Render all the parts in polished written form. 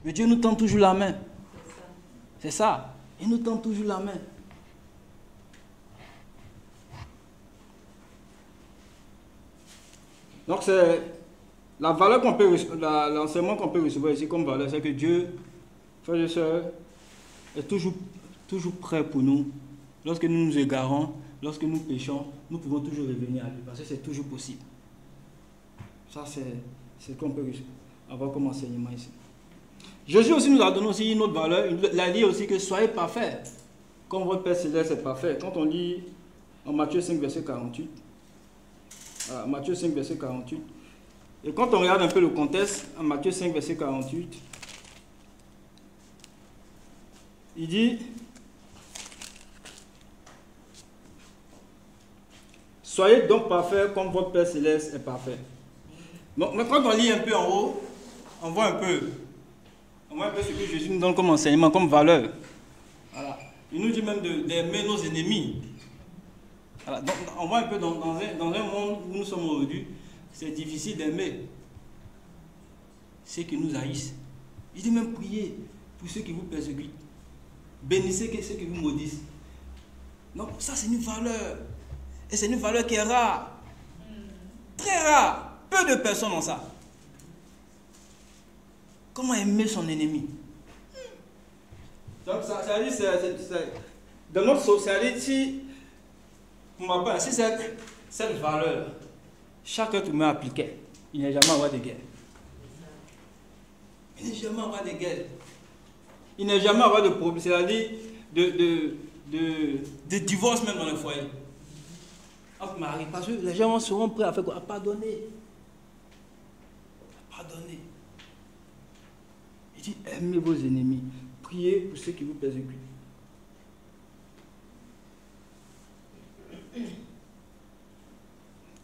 Mais Dieu nous tend toujours la main. C'est ça. Il nous tend toujours la main. Donc c'est la valeur qu'on peut, l'enseignement qu'on peut recevoir ici comme valeur, c'est que Dieu, frères et sœurs, est toujours prêt pour nous. Lorsque nous nous égarons, lorsque nous péchons, nous pouvons toujours revenir à lui, parce que c'est toujours possible. Ça, c'est ce qu'on peut avoir comme enseignement ici. Jésus aussi nous a donné aussi une autre valeur. Il a dit aussi que soyez parfaits, comme votre Père Céleste est parfait. Quand on lit en Matthieu 5, verset 48, voilà, Matthieu 5, verset 48, et quand on regarde un peu le contexte, en Matthieu 5, verset 48, il dit: soyez donc parfaits comme votre Père Céleste est parfait. Donc, mais quand on lit un peu en haut, on voit un peu ce que Jésus nous donne comme enseignement, comme valeur. Voilà. Il nous dit même d'aimer nos ennemis. Voilà. Donc, on voit un peu dans un monde où nous sommes aujourd'hui, c'est difficile d'aimer ceux qui nous haïssent. Il dit même prier pour ceux qui vous persécutent. Bénissez ceux qui vous maudissent. Donc ça c'est une valeur. Et c'est une valeur qui est rare. Très rare. Peu de personnes ont ça. Comment aimer son ennemi? Donc ça dit, dans notre société, si, pour ma part, si cette valeur, chaque être humain appliqué, il n'est jamais avoir de guerre. Il n'est jamais avoir de guerre. Il n'est jamais avoir de problème, c'est-à-dire de divorce même dans le foyer. Entre mari, parce que les gens seront prêts à faire quoi? À pardonner. À pardonner. Il dit, aimez vos ennemis. Priez pour ceux qui vous persécutent.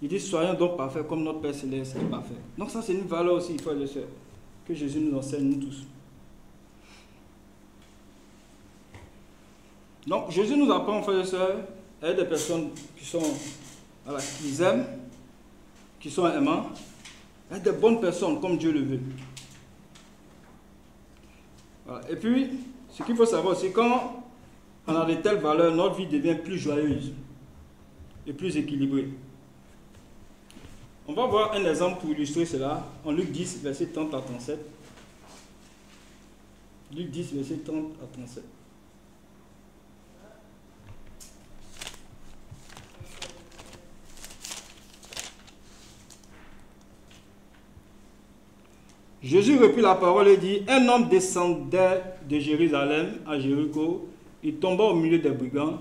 Il dit, soyons donc parfaits comme notre Père Céleste est parfait. Donc ça, c'est une valeur aussi, frères et sœurs, que Jésus nous enseigne, nous tous. Donc, Jésus nous apprend, frères et sœurs, à être des personnes qui sont, voilà, qui aiment, qui sont aimants, à être des bonnes personnes comme Dieu le veut. Voilà. Et puis, ce qu'il faut savoir aussi, quand on a de telles valeurs, notre vie devient plus joyeuse et plus équilibrée. On va voir un exemple pour illustrer cela en Luc 10, verset 30 à 37. Luc 10, verset 30 à 37. Jésus reprit la parole et dit: un homme descendait de Jérusalem à Jéricho. Il tomba au milieu des brigands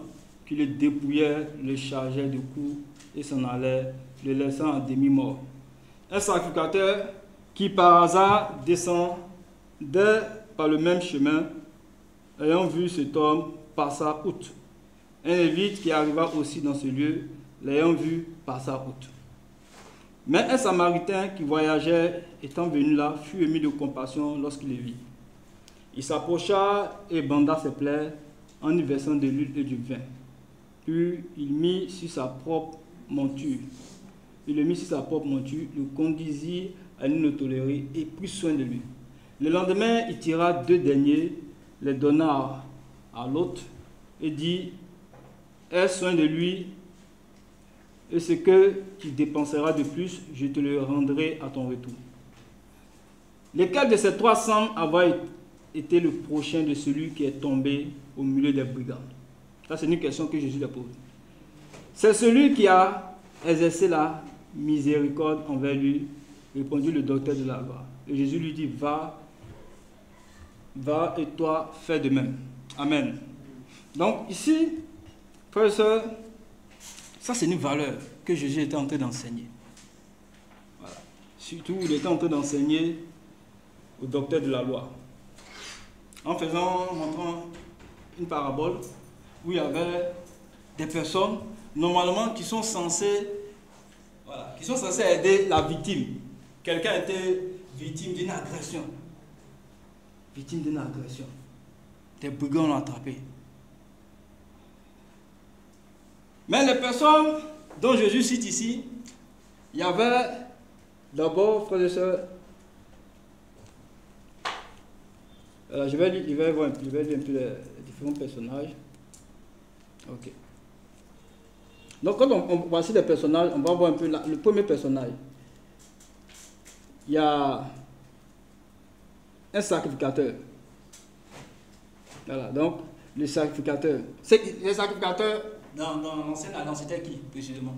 qui le dépouillaient, le chargeaient de coups et s'en allaient, le laissant en demi-mort. Un sacrificateur qui par hasard descendait par le même chemin, ayant vu cet homme, passa outre. Un lévite qui arriva aussi dans ce lieu, l'ayant vu, passa outre. Mais un Samaritain qui voyageait, étant venu là, fut ému de compassion lorsqu'il le vit. Il s'approcha et banda ses plaies en y versant de l'huile et du vin. Puis il mit sur sa propre monture. Il le mit sur sa propre monture, le conduisit à une hôtellerie et prit soin de lui. Le lendemain, il tira 2 deniers, les donna à l'autre et dit: aie soin de lui, et ce que tu dépenseras de plus, je te le rendrai à ton retour. Lequel de ces 3 semble avoir été le prochain de celui qui est tombé au milieu des brigands? Ça, c'est une question que Jésus a posée. C'est celui qui a exercé la miséricorde envers lui, répondit le docteur de la loi. Et Jésus lui dit: va et toi, fais de même. Amen. Donc ici, frères et sœurs, ça c'est une valeur que Jésus était en train d'enseigner. Voilà. Surtout, il était en train d'enseigner au docteur de la loi. En montrant une parabole où il y avait des personnes, normalement, qui sont censées aider la victime. Quelqu'un était victime d'une agression. Victime d'une agression. Des brigands l'ont attrapé. Mais les personnes dont Jésus cite ici, il y avait d'abord, frères et sœurs, Alors, je vais lire un peu les différents personnages. Ok. Donc, quand on voit les personnages, on va voir un peu le premier personnage. Il y a un sacrificateur. Voilà, donc, le sacrificateur. Les sacrificateurs, dans l'ancienne alliance, c'était qui, précisément?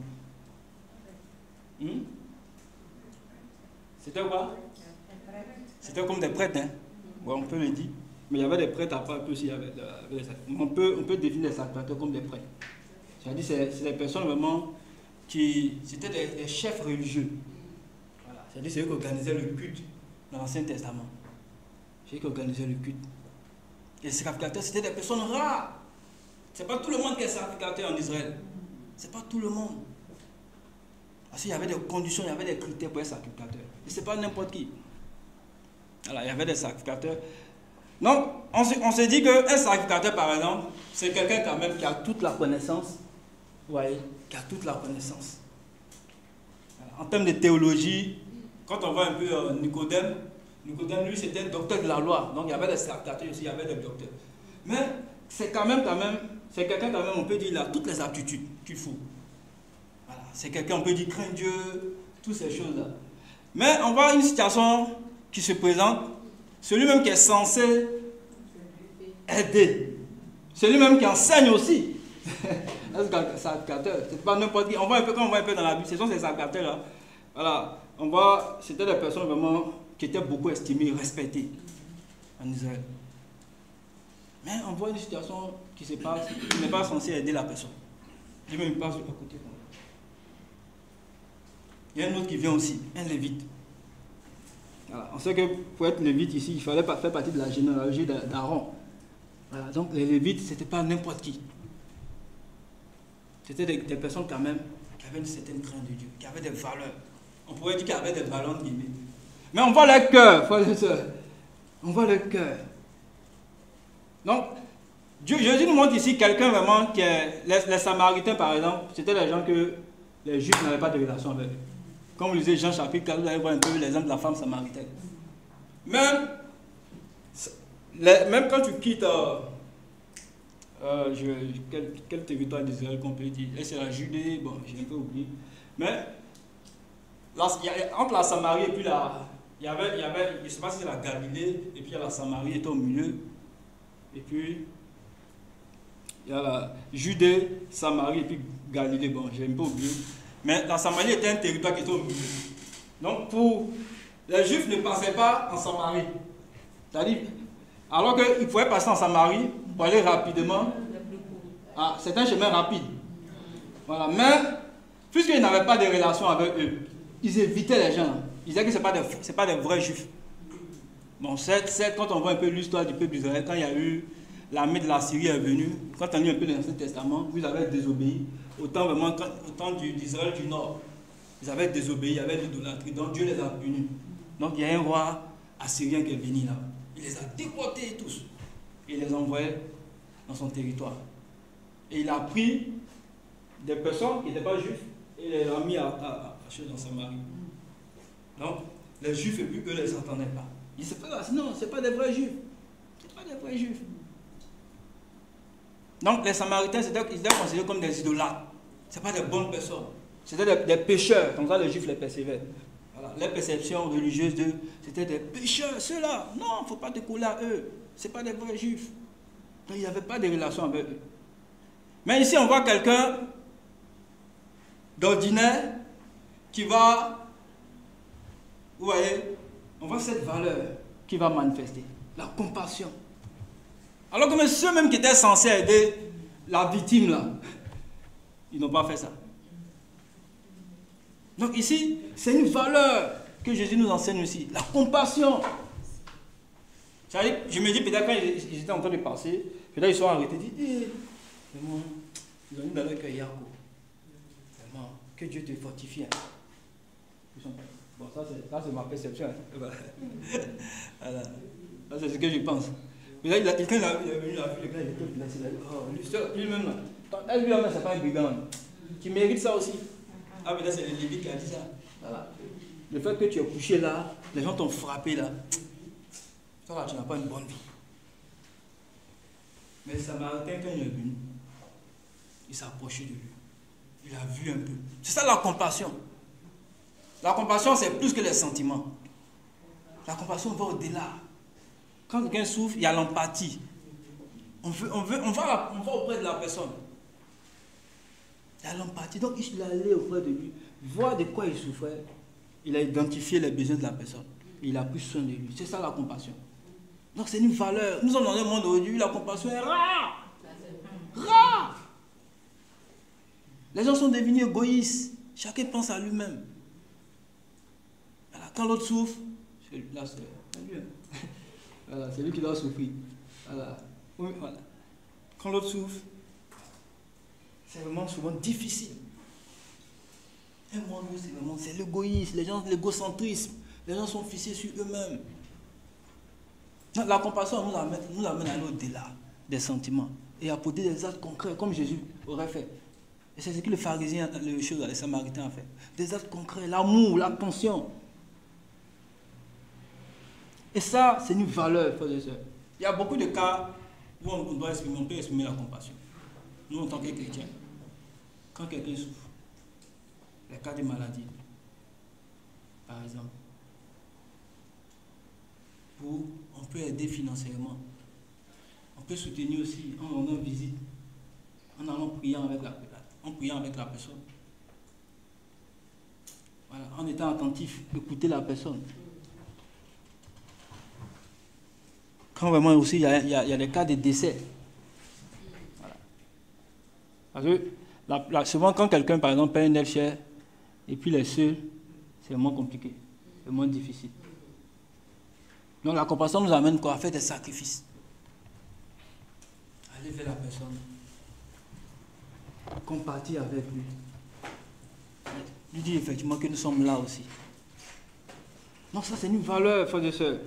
C'était quoi? C'était comme des prêtres, hein? Ouais, on peut le dire. Mais il y avait des prêtres à part aussi. On peut définir les sacrificateurs comme des prêtres. C'est-à-dire c'est des personnes vraiment qui... C'était des chefs religieux. Voilà. C'est-à-dire c'est eux qui organisaient le culte dans l'Ancien Testament. C'est eux qui organisaient le culte. Et les sacrificateurs, c'était des personnes rares. C'est pas tout le monde qui est sacrificateur en Israël. C'est pas tout le monde. Parce qu'il y avait des conditions, il y avait des critères pour être sacrificateur. Et c'est pas n'importe qui. Voilà, il y avait des sacrificateurs. Donc, on se dit qu'un sacrificateur, par exemple, c'est quelqu'un quand même qui a toute la connaissance. Vous voyez, qui a toute la connaissance. Voilà. En termes de théologie, quand on voit un peu Nicodème, lui, c'était un docteur de la loi. Donc, il y avait des sacrificateurs aussi, il y avait des docteurs. Mais c'est quand même, c'est quelqu'un quand même, on peut dire, il a toutes les aptitudes qu'il faut. Voilà. C'est quelqu'un, on peut dire, craint Dieu, toutes ces choses-là. Mais on voit une situation qui se présente, celui-même qui est censé aider, celui-même qui enseigne aussi. C'est pas n'importe qui. On voit un peu, quand on voit un peu dans la Bible, ce sont ces sacrificateurs-là. Voilà, on voit, c'était des personnes vraiment qui étaient beaucoup estimées, respectées en Israël. Mais on voit une situation qui se passe, qui n'est pas censée aider la personne. Lui-même il passe à côté. Il y a un autre qui vient aussi, un lévite. Voilà. On sait que pour être lévite ici, il fallait faire partie de la généalogie d'Aaron. Voilà. Donc les lévites, ce n'était pas n'importe qui. C'était des personnes quand même qui avaient une certaine crainte de Dieu, qui avaient des valeurs. On pourrait dire qu'il y avait des valeurs guillemets. Mais on voit leur cœur, frères et sœurs. On voit leur cœur. Donc, Jésus nous montre ici quelqu'un vraiment qui est... Les Samaritains, par exemple, c'était les gens que les Juifs n'avaient pas de relation avec eux. Comme vous lisez Jean chapitre 4, vous allez voir un peu l'exemple de la femme samaritaine. Même quand tu quittes quel territoire d'Israël qu'on peut dire, c'est la Judée, bon, j'ai un peu oublié. Mais entre la Samarie et puis il y avait, je ne sais pas si c'est la Galilée, et puis il y a la Samarie était au milieu. Et puis il y a la Judée, Samarie et puis Galilée, bon, j'ai un peu oublié. Mais la Samarie était un territoire qui était au milieu. Donc, les Juifs ne passaient pas en Samarie. C'est-à-dire, alors qu'ils pouvaient passer en Samarie pour aller rapidement. Ah, c'est un chemin rapide. Voilà. Mais, puisqu'ils n'avaient pas de relation avec eux, ils évitaient les gens. Ils disaient que ce n'est pas des vrais Juifs. Bon, quand on voit un peu l'histoire du peuple d'Israël, quand il y a eu l'armée de la Syrie est venue, quand on lit un peu l'Ancien Testament, vous avez désobéi. Autant d'Israël du Nord, ils avaient désobéi, il y avait l'idolâtrie, donc Dieu les a punis. Donc il y a un roi assyrien qui est venu là. Il les a déportés tous. Et il les a envoyés dans son territoire. Et il a pris des personnes qui n'étaient pas juifs et il les a mis à dans Samarie. Donc les juifs et puis eux ne les entendaient pas. Ils disaient non, ce n'est pas des vrais juifs. Ce n'est pas des vrais juifs. Donc les Samaritains, ils étaient considérés comme des idolâtres. Ce n'est pas des bonnes personnes. C'était des pécheurs. Comme ça, les Juifs les percevaient. Voilà. Les perceptions religieuses d'eux, c'était des pécheurs. Ceux-là, non, il ne faut pas te coller à eux. Ce n'est pas des vrais Juifs. Donc, il n'y avait pas de relation avec eux. Mais ici, on voit quelqu'un d'ordinaire qui va, vous voyez, on voit cette valeur qui va manifester. La compassion. Alors que ceux même qui étaient censés aider la victime là, ils n'ont pas fait ça. Donc ici, c'est une valeur que Jésus nous enseigne aussi, la compassion. Je me dis peut-être quand ils étaient en train de passer, peut-être ils sont arrêtés et disent, vraiment, ils ont une dans leur cœur Yaco. Vraiment, que Dieu te fortifie. Bon, ça c'est ma perception. Voilà. Ça c'est ce que je pense. Mais là, quelqu'un est venu la vue, le gars, il était blessé. Lui-même, lui-même, c'est pas un brigand. Tu mérites ça aussi. Ah, mais là, c'est le Lévite qui a dit ça. Voilà. Le fait que tu es couché là, les gens t'ont frappé là. Toi là, tu n'as pas une bonne vie. Mais le Samaritain, quand il est venu, il s'est approché de lui. Il a vu un peu. C'est ça la compassion. La compassion, c'est plus que les sentiments. La compassion va au-delà. Quand quelqu'un souffre, il y a l'empathie. On va auprès de la personne. Il y a l'empathie. Donc, il est allé auprès de lui, voir de quoi il souffrait. Il a identifié les besoins de la personne. Il a pris soin de lui. C'est ça la compassion. Donc, c'est une valeur. Nous sommes dans un monde aujourd'hui, la compassion est rare. Rare. Les gens sont devenus égoïstes. Chacun pense à lui-même. Voilà. Quand l'autre souffre, là, c'est lui. Voilà, c'est lui qui doit souffrir. Voilà. Oui, voilà. Quand l'autre souffre, c'est vraiment souvent difficile. Un monde où c'est l'égoïsme, les gens, l'égocentrisme. Les gens sont fixés sur eux-mêmes. La compassion nous amène à aller au-delà des sentiments et à poser des actes concrets comme Jésus aurait fait. Et c'est ce que les pharisiens, les samaritains ont fait. Des actes concrets, l'amour, l'attention. Et ça, c'est une valeur, frères et sœurs. Il y a beaucoup de cas où on peut exprimer la compassion. Nous, en tant que chrétiens, quand quelqu'un souffre, les cas de maladie, par exemple, on peut aider financièrement. On peut soutenir aussi en rendant visite, en allant prier avec la personne. Voilà, en étant attentif, écouter la personne. Quand vraiment aussi il y a des cas de décès. Voilà. Parce que souvent quand quelqu'un par exemple paye une aide chère et puis il est seul, c'est vraiment compliqué, c'est moins difficile. Donc la compassion nous amène quoi? À faire des sacrifices. Aller vers la personne. Compatir avec lui. Lui dire effectivement que nous sommes là aussi. Donc ça c'est une valeur, frères et sœurs,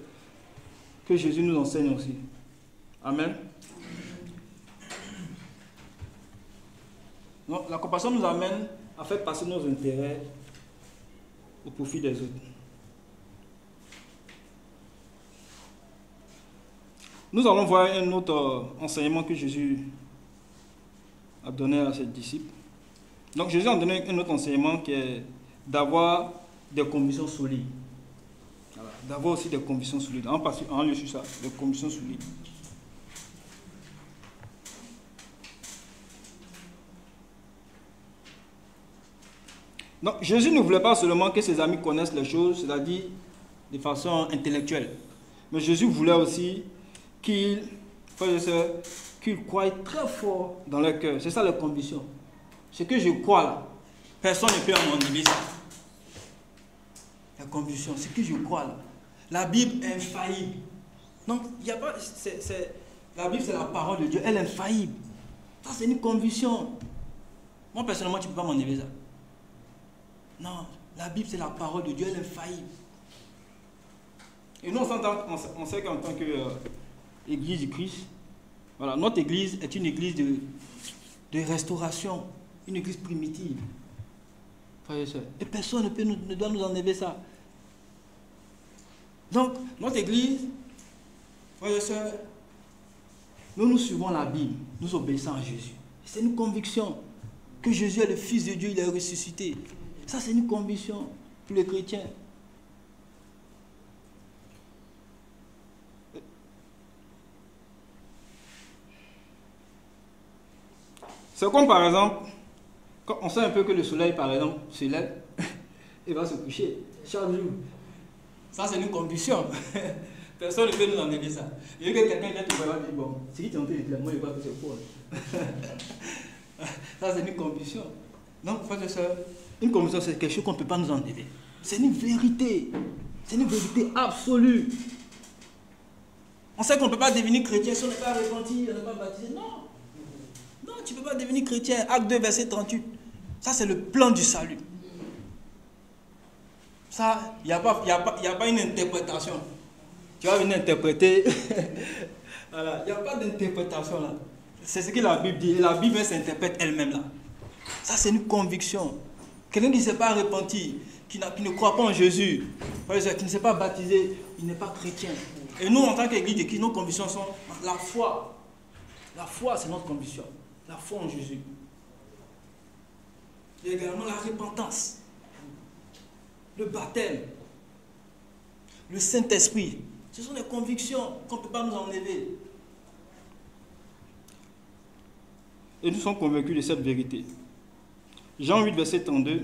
que Jésus nous enseigne aussi. Amen. Donc la compassion nous amène à faire passer nos intérêts au profit des autres. Nous allons voir un autre enseignement que Jésus a donné à ses disciples. Donc Jésus a donné un autre enseignement qui est d'avoir des convictions solides. Voilà. D'avoir aussi des convictions solides. On lit sur ça, des convictions solides. Donc Jésus ne voulait pas seulement que ses amis connaissent les choses, c'est-à-dire de façon intellectuelle. Mais Jésus voulait aussi qu'ils croient très fort dans leur cœur. C'est ça la conviction. Ce que je crois là, personne ne peut m'enlever ça. La conviction, ce que je crois là. La Bible est infaillible. Donc, il n'y a pas. La Bible, c'est la parole de Dieu, elle est infaillible. Ça, c'est une conviction. Moi, personnellement, tu ne peux pas m'enlever ça. Non, la Bible, c'est la parole de Dieu, elle est infaillible. Et nous, on sait qu'en tant que Église du Christ, voilà, notre Église est une Église de restauration, une Église primitive. Frères et sœurs. Et personne ne doit nous enlever ça. Donc, notre Église, frères et sœurs, nous suivons la Bible, nous obéissons à Jésus. C'est une conviction que Jésus est le Fils de Dieu, il est ressuscité. Ça, c'est une conviction pour les chrétiens. C'est comme par exemple, quand on sait un peu que le soleil, par exemple, se lève et va se coucher chaque jour. Ça, c'est une conviction. Personne ne peut nous enlever ça. Il y a quelqu'un qui te voit et dit, bon, si tu es en train de dire, moi, je vois que c'est faux. Ça, c'est une conviction. Donc, frères et sœurs, une conviction, c'est quelque chose qu'on ne peut pas nous enlever. C'est une vérité. C'est une vérité absolue. On sait qu'on ne peut pas devenir chrétien si on n'est pas repenti, on n'est pas baptisé. Non. Non, tu ne peux pas devenir chrétien. Acte 2, verset 38. Ça, c'est le plan du salut. Ça, il n'y a pas une interprétation. Tu vas venir interpréter. Voilà, il n'y a pas d'interprétation là. C'est ce que la Bible dit. Et la Bible s'interprète elle-même là. Ça, c'est une conviction. Quelqu'un qui ne s'est pas repenti, qui ne croit pas en Jésus, qui ne s'est pas baptisé, il n'est pas chrétien. Et nous, en tant qu'Église de Christ, nos convictions sont la foi. La foi, c'est notre conviction. La foi en Jésus. Et également la repentance. Le baptême. Le Saint-Esprit. Ce sont des convictions qu'on ne peut pas nous enlever. Et nous sommes convaincus de cette vérité. Jean 8, verset 32.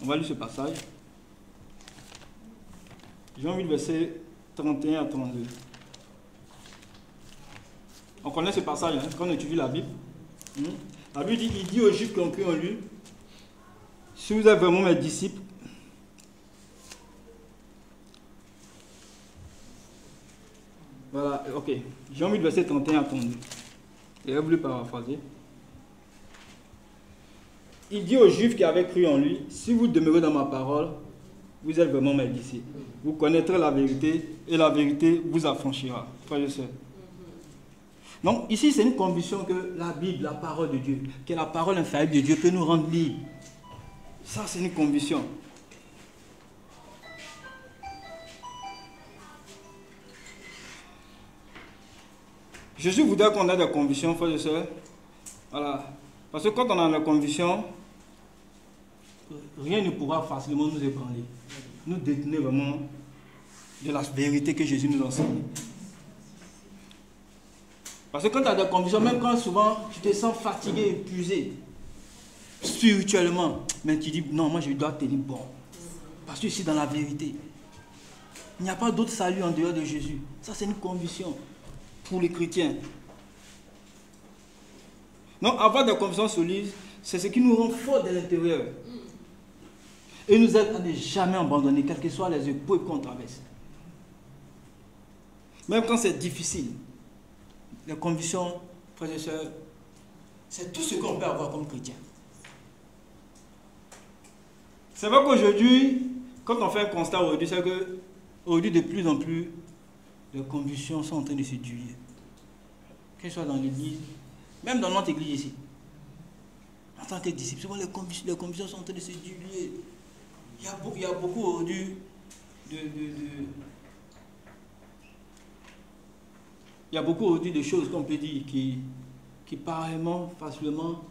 On va lire ce passage. Jean 8, verset 31 à 32. On connaît ce passage, hein, quand on étudie la Bible. La Bible dit, il dit aux Juifs qui ont cru en lui, si vous êtes vraiment mes disciples, voilà, ok. Jean 8, verset 31 à 32. Il a voulu paraphraser. Il dit aux Juifs qui avaient cru en lui, si vous demeurez dans ma parole, vous êtes vraiment mes disciples. Vous connaîtrez la vérité et la vérité vous affranchira. Frères et sœurs. Donc ici c'est une conviction que la Bible, la parole de Dieu, que la parole infaillible de Dieu peut nous rendre libres. Ça c'est une conviction. Jésus voudrait qu'on ait des convictions, frères et sœurs. Voilà. Parce que quand on a la conviction, rien ne pourra facilement nous ébranler. Nous détenir vraiment de la vérité que Jésus nous enseigne. Parce que quand tu as des convictions, même quand souvent tu te sens fatigué, épuisé, spirituellement, mais tu dis non, moi je dois tenir bon. Parce que je suis dans la vérité. Il n'y a pas d'autre salut en dehors de Jésus. Ça c'est une conviction pour les chrétiens. Donc avoir des convictions solides, c'est ce qui nous rend forts de l'intérieur. Et nous aide à ne jamais abandonner, quelles que soient les épreuves qu'on traverse. Même quand c'est difficile, les convictions, frères et sœurs, c'est tout ce qu'on peut avoir comme chrétien. C'est vrai qu'aujourd'hui, quand on fait un constat aujourd'hui, c'est que aujourd'hui de plus en plus, les convictions sont en train de se diluer. Que ce soit dans l'église, même dans notre église ici. En tant que disciples, souvent les convictions sont en train de se diluer. Il y a beaucoup aujourd'hui il y a beaucoup aujourd'hui de choses qu'on peut dire qui pareillement, facilement,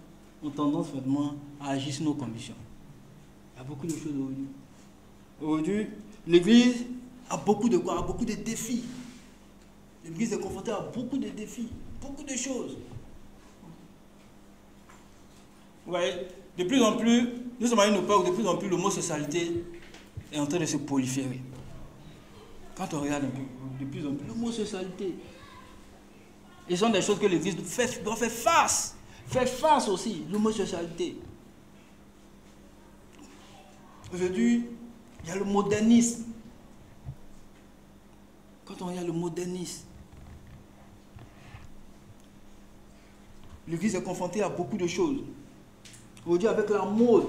ont tendance vraiment à agir sur nos convictions. Il y a beaucoup de choses aujourd'hui. Aujourd'hui, l'église a beaucoup de quoi? A beaucoup de défis. L'église est confrontée à beaucoup de défis, beaucoup de choses. Vous voyez, de plus en plus, nous sommes à une époque où de plus en plus l'homosexualité est en train de se proliférer. Quand on regarde un peu, de plus en plus, l'homosexualité. Et ce sont des choses que l'Église doit faire face. Faire face aussi, l'homosexualité. Aujourd'hui, il y a le modernisme. Quand on regarde le modernisme, l'Église est confrontée à beaucoup de choses. Aujourd'hui, avec la mode,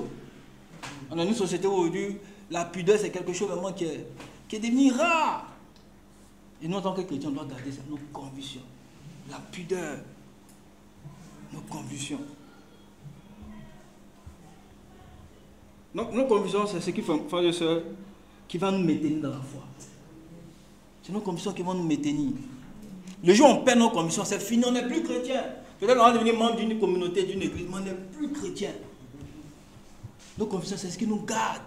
on a une société où aujourd'hui, la pudeur, c'est quelque chose vraiment qui est devenu rare. Et nous, en tant que chrétiens, on doit garder ça, nos convictions. La pudeur, nos convictions. Donc, nos convictions, c'est ce qui fait, frères et sœurs, qui va nous maintenir dans la foi. C'est nos convictions qui vont nous maintenir. Le jour où on perd nos convictions, c'est fini, on n'est plus chrétien. Peut-être qu'on va devenir membre d'une communauté, d'une église, mais on n'est plus chrétien. Nos convictions, c'est ce qui nous garde.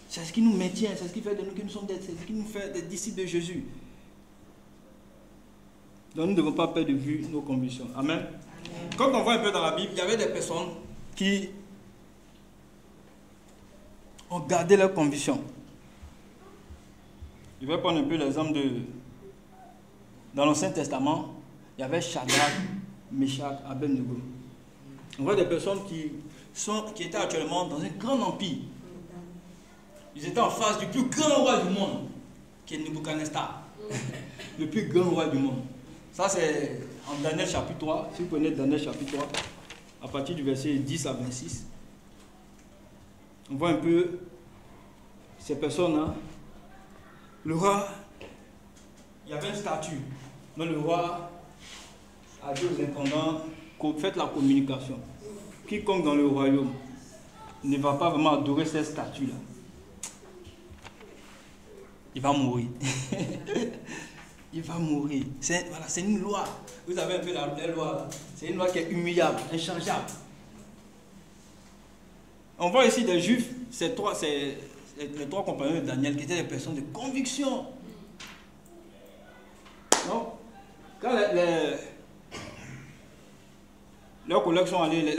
C'est ce qui nous maintient, c'est ce qui fait de nous que nous sommes c'est ce qui nous fait des disciples de Jésus. Donc nous ne devons pas perdre de vue nos convictions. Amen. Amen. Quand on voit un peu dans la Bible, il y avait des personnes qui ont gardé leurs convictions. Je vais prendre un peu l'exemple de... Dans l'Ancien Testament, il y avait Shadrach, Meshach, Abednego. On voit des personnes qui étaient actuellement dans un grand empire. Ils étaient en face du plus grand roi du monde, qui est Nebuchadnezzar. Le plus grand roi du monde. Ça, c'est en Daniel chapitre 3. Si vous prenez Daniel chapitre 3, à partir du verset 10 à 26, on voit un peu ces personnes-là. Le roi, il y avait une statue. Mais le roi a dit aux intendants, faites la communication. Quiconque dans le royaume ne va pas vraiment adorer cette statue-là, il va mourir. il va mourir. C'est voilà, une loi. Vous avez un peu la loi là. C'est une loi qui est humiliable, inchangeable. On voit ici des juifs, les trois compagnons de Daniel qui étaient des personnes de conviction. Non? Quand leurs collègues sont allés,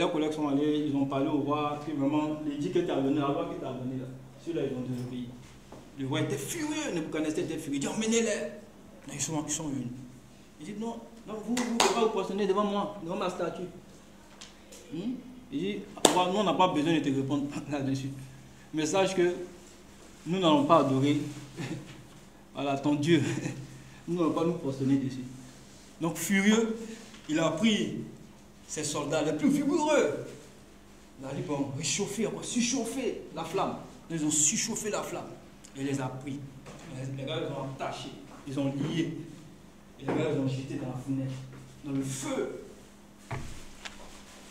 ils ont parlé au roi, puis vraiment, l'édit que tu as donné, la loi que tu as donnée là, ceux-là ils ont désobéi. Le roi était furieux, Nebuchadnezzar était furieux, il dit emmenez-les. Ils sont venus. Il dit non, vous ne pouvez pas vous positionner devant moi, devant ma statue. Il dit, nous on n'a pas besoin de te répondre là-dessus. Mais sache que nous n'allons pas adorer voilà, ton Dieu. Nous n'allons pas nous positionner dessus. Donc furieux, il a pris ses soldats les plus vigoureux. Il a dit bon, réchauffer, surchauffer la flamme. Ils ont surchauffé la flamme. Et il les a pris. Les gars ils ont attaché, ils ont lié. Et les gars ils ont jeté dans la fenêtre, dans le feu.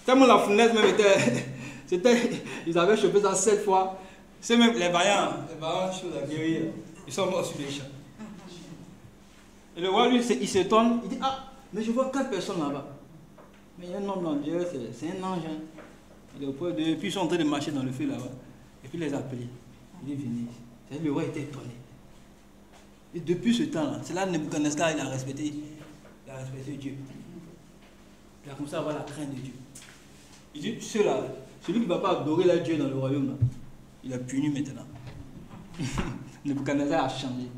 Tellement la fenêtre même était, ils avaient chauffé ça 7 fois. C'est même les vaillants choses à guérir, ils sont morts sur les champs. Et le roi lui, il s'étonne, il dit ah, mais je vois 4 personnes là-bas. Mais il y a un homme dans Dieu, c'est un ange. Et puis ils sont en train de marcher dans le feu là-bas. Et puis il les a appelés. Il dit venez. Le roi était étonné. Et depuis ce temps-là, c'est là que Nebuchadnezzar il a respecté Dieu. Il a commencé à avoir la crainte de Dieu. Il dit, celui qui ne va pas adorer la Dieu dans le royaume, là, il est puni maintenant. Nebuchadnezzar a changé.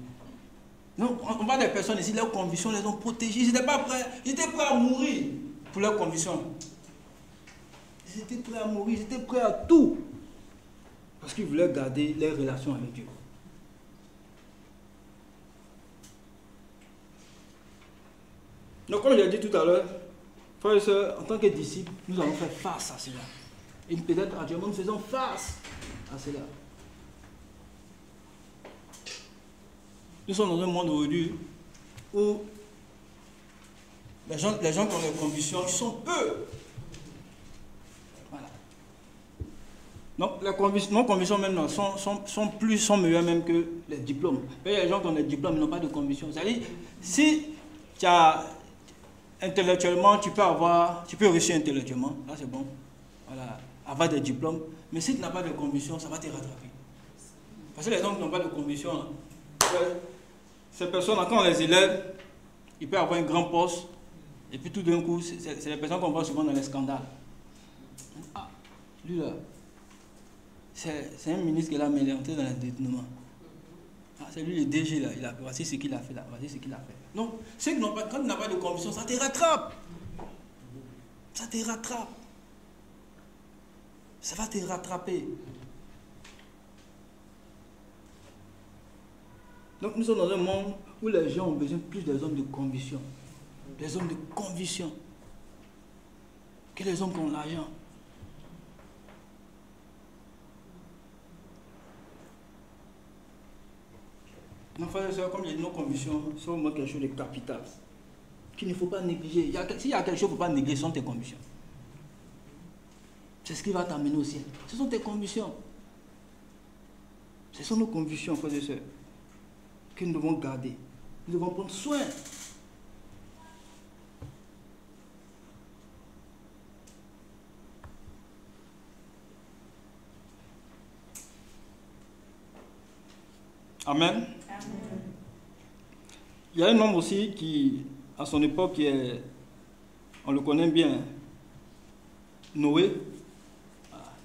Non, on voit des personnes ici, leurs convictions les ont protégées. Ils n'étaient pas prêts, ils étaient prêts à mourir pour leurs convictions. Ils étaient prêts à mourir, ils étaient prêts à tout. Parce qu'ils voulaient garder leurs relations avec Dieu. Donc, comme je l'ai dit tout à l'heure, frères et sœurs, en tant que disciples, nous allons faire face à cela. Et peut-être actuellement, nous faisons face à cela. Nous sommes dans un monde aujourd'hui où les gens qui ont des convictions, ils sont peu. Voilà. Donc, nos convictions même sont meilleures même que les diplômes. Il y a des gens qui ont des diplômes, ils n'ont pas de convictions. C'est-à-dire, si tu as intellectuellement, tu peux réussir intellectuellement, là c'est bon, voilà, avoir des diplômes, mais si tu n'as pas de conviction, ça va te rattraper. Parce que les gens qui n'ont pas de conviction, ces personnes-là, quand on les élève, ils peuvent avoir un grand poste, et puis tout d'un coup, c'est les personnes qu'on voit souvent dans les scandales. Ah, lui là, c'est un ministre qui l'a mis entré dans le détournement. Ah, c'est lui le DG là, voici ce qu'il a fait là, voici ce qu'il a fait. Non, ceux qui n'ont pas, quand tu n'as pas de conviction, ça te rattrape. Ça te rattrape. Ça va te rattraper. Donc nous sommes dans un monde où les gens ont besoin plus des hommes de conviction. Des hommes de conviction. Que les hommes qui ont l'argent. Non, frères et sœurs, comme nos convictions sont vraiment quelque chose de capital, qu'il ne faut pas négliger. S'il y a quelque chose qu'il ne faut pas négliger, ce sont tes convictions. C'est ce qui va t'amener au ciel. Ce sont tes convictions. Ce sont nos convictions, frères et sœurs, que nous devons garder. Nous devons prendre soin. Amen. Il y a un homme aussi qui, à son époque, on le connaît bien, Noé.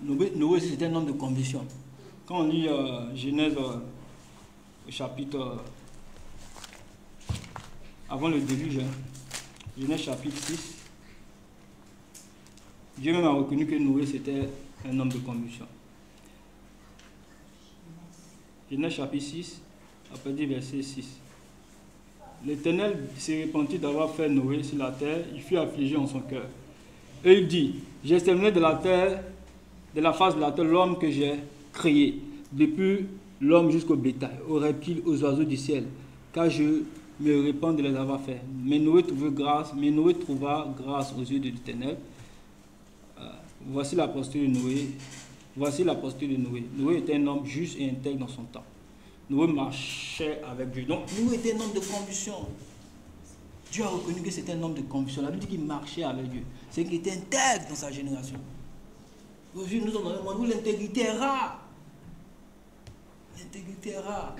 Noé, c'était un homme de conviction. Quand on lit Genèse au chapitre, avant le déluge, Genèse chapitre 6, Dieu même a reconnu que Noé c'était un homme de conviction. Genèse chapitre 6, après dit verset 6. L'Éternel s'est repenti d'avoir fait Noé sur la terre, il fut affligé en son cœur. Et il dit, j'ai exterminé de la terre, de la face de la terre, l'homme que j'ai créé, depuis l'homme jusqu'au bétail, aux reptiles, aux oiseaux du ciel, car je me répands de les avoir faits. Mais Noé trouva grâce aux yeux de l'Éternel. Voici la posture de Noé. Voici la posture de Noé. Noé était un homme juste et intègre dans son temps. Noé marchait avec Dieu. Donc, Noé était un homme de conviction. Dieu a reconnu que c'était un homme de conviction. La Bible dit qu'il marchait avec Dieu. C'est qu'il était intègre dans sa génération. Aujourd'hui, nous sommes dans un monde où l'intégrité est rare. L'intégrité est rare.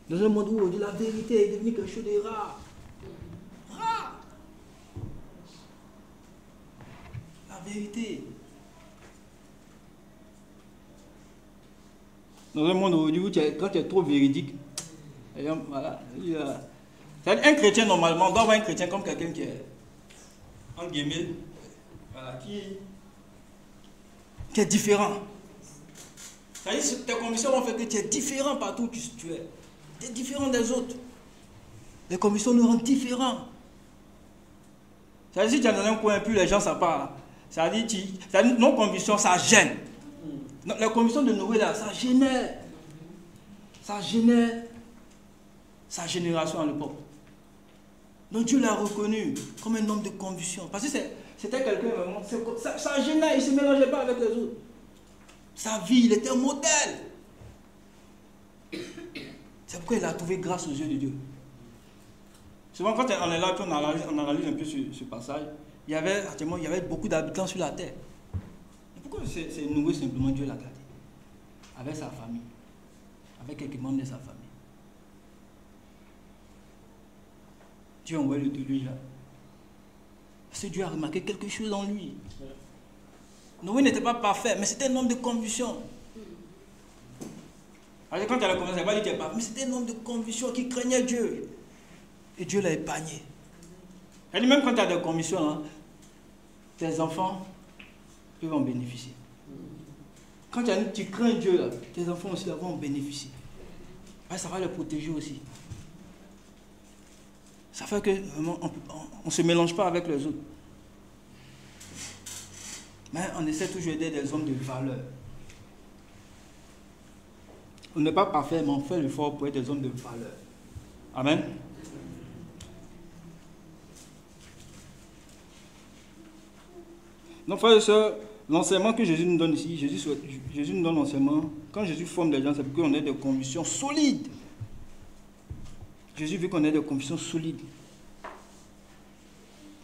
Dans un monde où aujourd'hui la vérité est devenue quelque chose de rare. Rare. La vérité. Dans un monde aujourd'hui où quand tu es trop véridique, voilà, un chrétien normalement doit avoir un chrétien comme quelqu'un qui est, entre guillemets, voilà, qui est différent. C'est-à-dire que tes convictions vont faire que tu es différent partout où tu es. Tu es différent des autres. Les convictions nous rendent différents. C'est-à-dire si tu es dans un coin et puis les gens ça parle, c'est-à-dire nos convictions ça gêne. La conviction de Noé là, ça gênait. Ça gênait sa génération à l'époque. Donc Dieu l'a reconnu comme un homme de conviction. Parce que c'était quelqu'un vraiment, ça gênait, il ne se mélangeait pas avec les autres. Sa vie, il était un modèle. C'est pourquoi il a trouvé grâce aux yeux de Dieu. Souvent quand on est là, on analyse un peu ce passage, il y avait beaucoup d'habitants sur la terre. Pourquoi c'est Noé simplement Dieu l'a gardé? Avec sa famille. Avec quelques membres de sa famille. Dieu a envoyé le déluge là. Parce que Dieu a remarqué quelque chose en lui. Noé n'était pas parfait, mais c'était un homme de conviction. Alors quand tu as la conviction, c'est pas lui qui est parfait, mais c'était un homme de conviction qui craignait Dieu. Et Dieu l'a épargné. Elle dit même quand tu as des convictions, hein, tes enfants peuvent en bénéficier. Quand tu crains Dieu, là, tes enfants aussi vont en bénéficier. Ça va les protéger aussi. Ça fait que on ne se mélange pas avec les autres. Mais on essaie toujours d'aider des hommes de valeur. On n'est pas parfait, mais on fait l'effort pour être des hommes de valeur. Amen. Donc, frères et sœurs, l'enseignement que Jésus nous donne ici, Jésus nous donne l'enseignement. Quand Jésus forme des gens, c'est pour qu'on ait des convictions solides. Jésus veut qu'on ait des convictions solides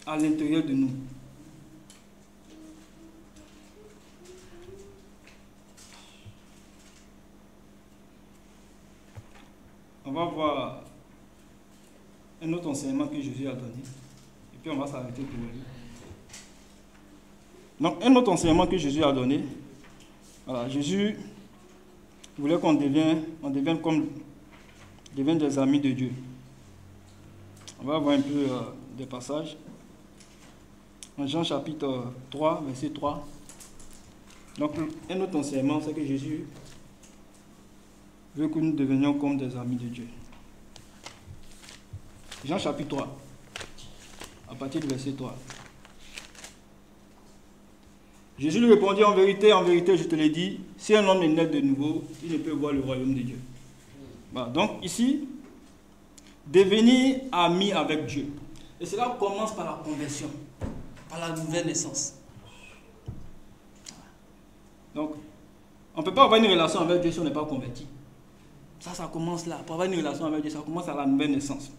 à l'intérieur de nous. On va voir un autre enseignement que Jésus a donné. Et puis on va s'arrêter pour lui. Donc, un autre enseignement que Jésus a donné. Voilà, Jésus voulait qu'on devienne des amis de Dieu. On va voir un peu des passages. En Jean chapitre 3, verset 3. Donc, un autre enseignement, c'est que Jésus veut que nous devenions comme des amis de Dieu. Jean chapitre 3, à partir du verset 3. Jésus lui répondit, en vérité, je te l'ai dit, si un homme est né de nouveau, il ne peut voir le royaume de Dieu. Voilà, donc ici, devenir ami avec Dieu. Et cela commence par la conversion, par la nouvelle naissance. Donc, on ne peut pas avoir une relation avec Dieu si on n'est pas converti. Ça commence là. Pour avoir une relation avec Dieu, ça commence à la nouvelle naissance.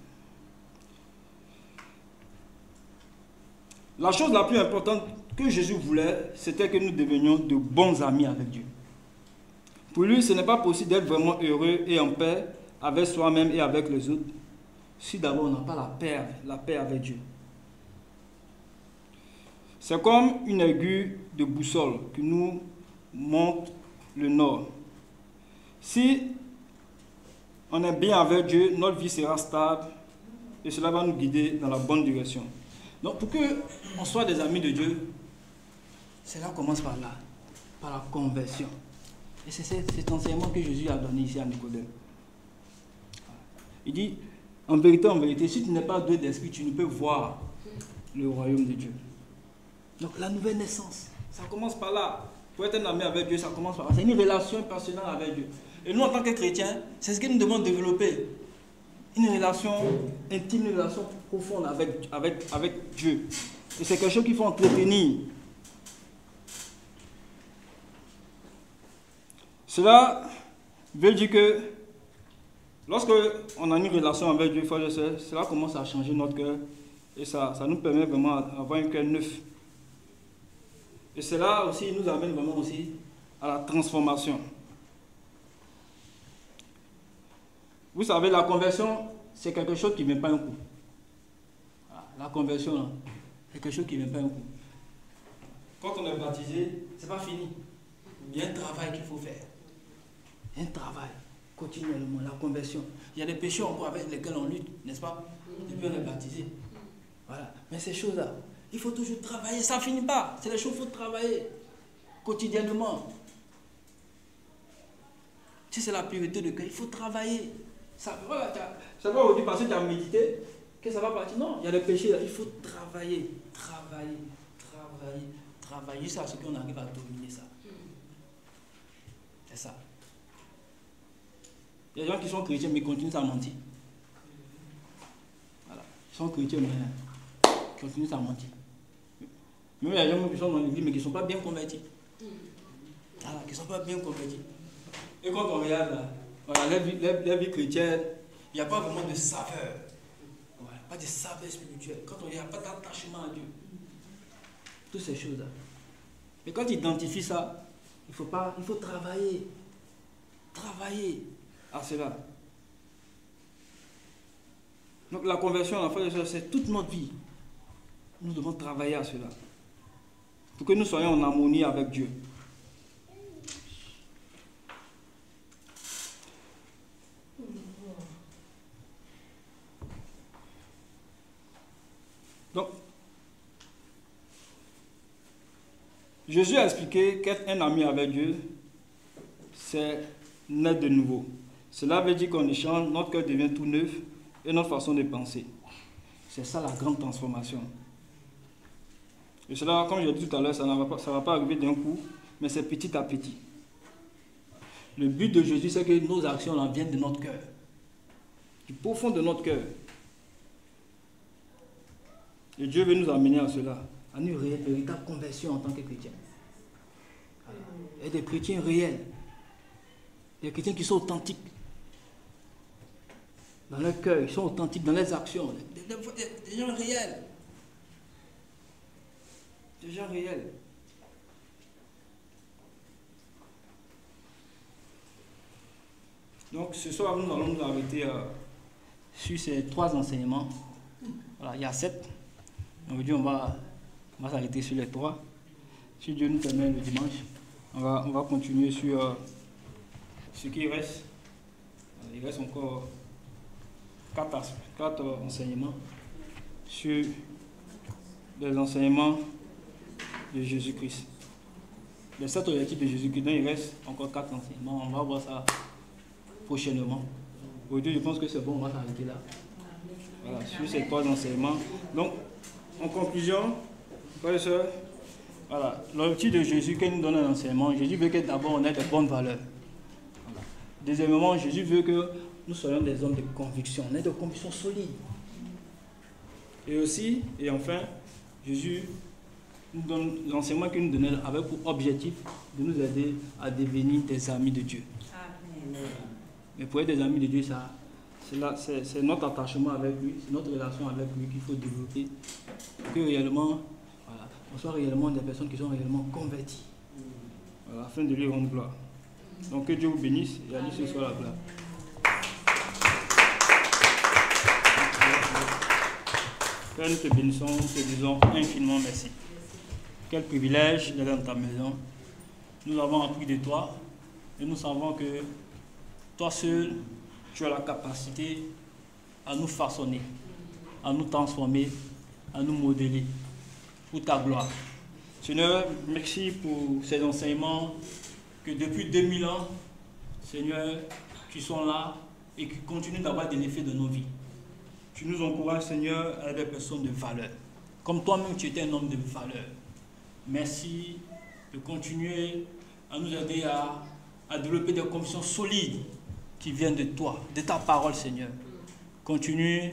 La chose la plus importante que Jésus voulait, c'était que nous devenions de bons amis avec Dieu. Pour lui, ce n'est pas possible d'être vraiment heureux et en paix avec soi-même et avec les autres si d'abord on n'a pas la paix avec Dieu. C'est comme une aiguille de boussole qui nous montre le nord. Si on est bien avec Dieu, notre vie sera stable et cela va nous guider dans la bonne direction. Donc pour qu'on soit des amis de Dieu, cela commence par là, par la conversion. Et c'est cet enseignement que Jésus a donné ici à Nicodème. Il dit, en vérité, si tu n'es pas doué d'esprit, tu ne peux voir le royaume de Dieu. Donc la nouvelle naissance, ça commence par là. Pour être un ami avec Dieu, ça commence par là. C'est une relation personnelle avec Dieu. Et nous, en tant que chrétiens, c'est ce que nous devons développer. Une relation intime, une relation profonde avec Dieu. Et c'est quelque chose qu'il faut entretenir. Cela veut dire que lorsque on a une relation avec Dieu, frères et sœurs, cela commence à changer notre cœur et ça nous permet vraiment d'avoir un cœur neuf. Et cela aussi nous amène vraiment aussi à la transformation. Vous savez, la conversion, c'est quelque chose qui ne vient pas un coup. La conversion, c'est quelque chose qui ne vient pas un coup. Quand on est baptisé, ce n'est pas fini. Il y a un travail qu'il faut faire. Un travail continuellement, la conversion. Il y a des péchés encore avec lesquels on lutte, n'est-ce pas? Depuis on est baptisé. Voilà. Mais ces choses-là, il faut toujours travailler, ça ne finit pas. C'est les choses qu'il faut travailler quotidiennement. Si c'est la pureté de cœur, il faut travailler. Ça voilà, va aujourd'hui parce que tu as médité que ça va partir. Non, il y a des péchés là, il faut travailler, travailler, travailler, travailler jusqu'à ce qu'on arrive à dominer ça. C'est ça. Il y a des gens qui sont chrétiens mais continuent à mentir. Voilà. Ils sont chrétiens mais continuent à mentir. Même il y a des gens qui sont dans l'église mais qui ne sont pas bien convertis. Voilà, qui ne sont pas bien convertis. Et quand on regarde là, voilà, la vie chrétienne, il n'y a pas vraiment de saveur. Voilà, pas de saveur spirituelle. Quand on n'y a pas d'attachement à Dieu. Toutes ces choses-là. Mais quand tu identifies ça, il faut travailler. Travailler à cela. Donc la conversion, en fait, c'est toute notre vie. Nous devons travailler à cela. Pour que nous soyons en harmonie avec Dieu. Donc, Jésus a expliqué qu'être un ami avec Dieu, c'est naître de nouveau. Cela veut dire qu'on échange, notre cœur devient tout neuf et notre façon de penser. C'est ça la grande transformation. Et cela, comme je l'ai dit tout à l'heure, ça ne va pas arriver d'un coup, mais c'est petit à petit. Le but de Jésus, c'est que nos actions là, viennent de notre cœur. Du profond de notre cœur. Et Dieu veut nous amener à cela, à une véritable conversion en tant que chrétien. Et des chrétiens réels. Des chrétiens qui sont authentiques. Dans leur cœur, ils sont authentiques dans leurs actions. Des gens réels. Des gens réels. Donc ce soir, nous allons nous arrêter sur ces 3 enseignements. Voilà, il y a 7. Aujourd'hui, on va s'arrêter sur les 3. Si Dieu nous permet le dimanche, on va continuer sur ce qui reste. Il reste encore 4 enseignements sur les enseignements de Jésus-Christ. Les 7 objectifs de Jésus-Christ, donc il reste encore 4 enseignements. On va voir ça prochainement. Aujourd'hui, je pense que c'est bon, on va s'arrêter là. Voilà, sur ces 3 enseignements. Donc, en conclusion, frères et sœurs, voilà, l'objectif de Jésus, qu'il nous donne un enseignement, Jésus veut que d'abord on ait de bonnes valeurs. Voilà. Deuxièmement, Jésus veut que nous soyons des hommes de conviction, on ait de convictions solides. Et aussi, et enfin, Jésus nous donne l'enseignement qu'il nous donne avec pour objectif de nous aider à devenir des amis de Dieu. Amen. Mais pour être des amis de Dieu, c'est notre attachement avec lui, c'est notre relation avec lui qu'il faut développer pour que réellement, voilà, on soit réellement des personnes qui sont réellement converties, voilà, afin de lui rendre gloire. Donc que Dieu vous bénisse et à lui ce soit la gloire. Père, nous te bénissons, nous te disons infiniment merci. Quel privilège d'être dans ta maison. Nous avons appris de toi et nous savons que toi seul, tu as la capacité à nous façonner, à nous transformer, à nous modeler pour ta gloire. Seigneur, merci pour ces enseignements que depuis 2000 ans, Seigneur, tu sont là et qui continuent d'avoir des effets de nos vies. Tu nous encourages, Seigneur, à être des personnes de valeur. Comme toi-même, tu étais un homme de valeur. Merci de continuer à nous aider à développer des convictions solides qui viennent de toi, de ta parole, Seigneur. Continue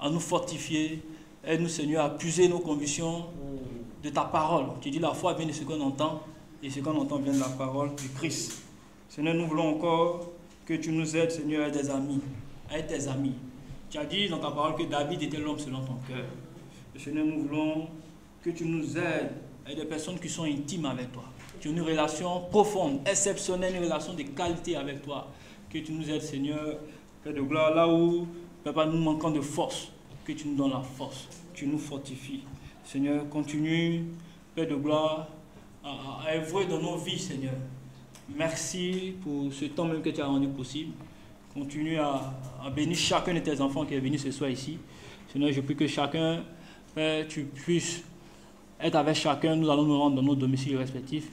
à nous fortifier. Aide-nous, Seigneur, à puiser nos convictions de ta parole. Tu dis la foi vient de ce qu'on entend, et ce qu'on entend vient de la parole du Christ. Seigneur, nous voulons encore que tu nous aides, Seigneur, à être des amis, à être tes amis. Tu as dit dans ta parole que David était l'homme selon ton cœur. Seigneur, nous voulons que tu nous aides à être des personnes qui sont intimes avec toi. Tu as une relation profonde, exceptionnelle, une relation de qualité avec toi. Que tu nous aides, Seigneur, Père de gloire, là où, Papa, nous manquons de force, que tu nous donnes la force, tu nous fortifies. Seigneur, continue, Père de gloire, à œuvrer dans nos vies, Seigneur. Merci pour ce temps même que tu as rendu possible. Continue à bénir chacun de tes enfants qui est venu ce soir ici. Seigneur, je prie que chacun, Père, tu puisses être avec chacun. Nous allons nous rendre dans nos domiciles respectifs,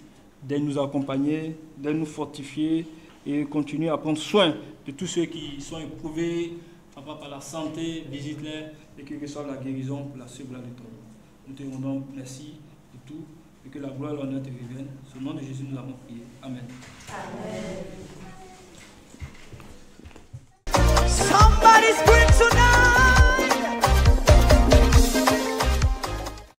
de nous accompagner, de nous fortifier et continuer à prendre soin de tous ceux qui sont éprouvés, Papa, par la santé. Visite-les et qu'ils reçoivent la guérison pour la seule gloire de ton nom. Nous te rendons merci de tout et que la gloire et l'honneur te reviennent. Au nom de Jésus, nous avons prié. Amen. Amen.